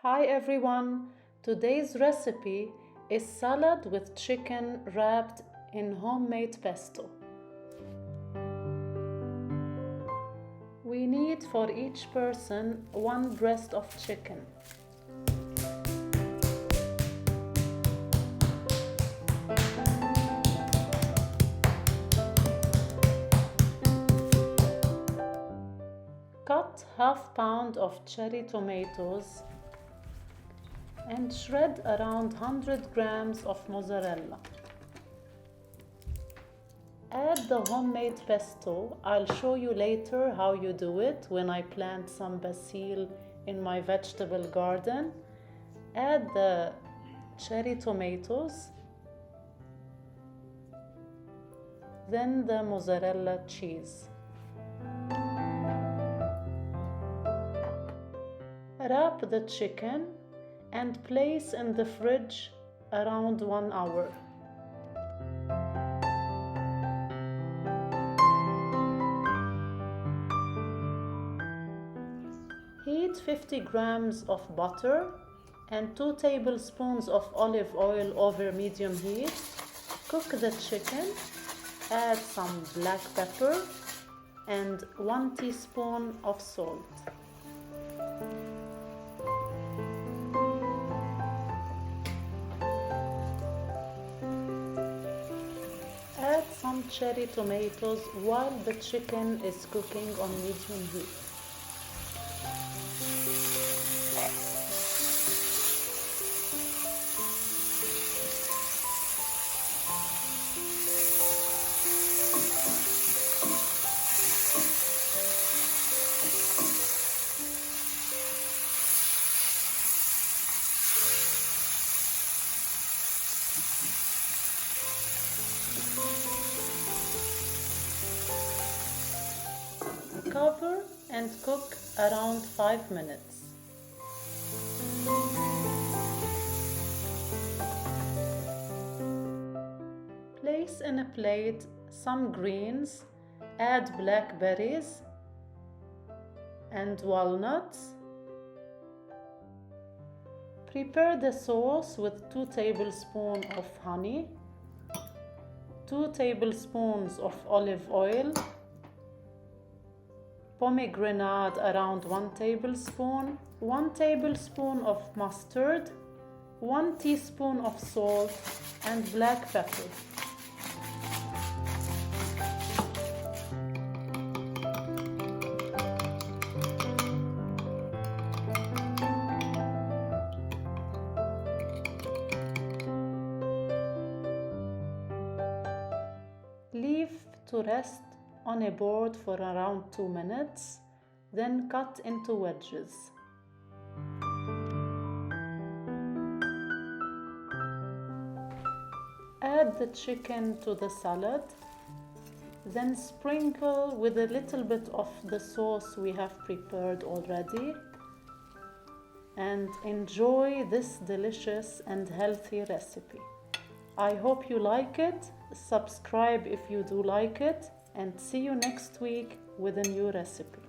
Hi everyone! Today's recipe is salad with chicken wrapped in homemade pesto. We need for each person 1 breast of chicken. Cut half pound of cherry tomatoes and shred around 100 grams of mozzarella. Add the homemade pesto. I'll show you later how you do it when I plant some basil in my vegetable garden. Add the cherry tomatoes, then the mozzarella cheese. Wrap the chicken and place in the fridge around 1 hour. Heat 50 grams of butter and 2 tablespoons of olive oil over medium heat. Cook the chicken, add some black pepper and 1 teaspoon of salt. Add some cherry tomatoes while the chicken is cooking on medium heat. Cover and cook around 5 minutes. Place in a plate some greens, add blackberries and walnuts. Prepare the sauce with 2 tablespoons of honey, 2 tablespoons of olive oil, pomergrenade around 1 tablespoon, 1 tablespoon of mustard, 1 teaspoon of salt and black pepper. Leave to rest on a board for around 2 minutes, then cut into wedges. Add the chicken to the salad, then sprinkle with a little bit of the sauce we have prepared already, and enjoy this delicious and healthy recipe. I hope you like it. Subscribe if you do like it, and see you next week with a new recipe.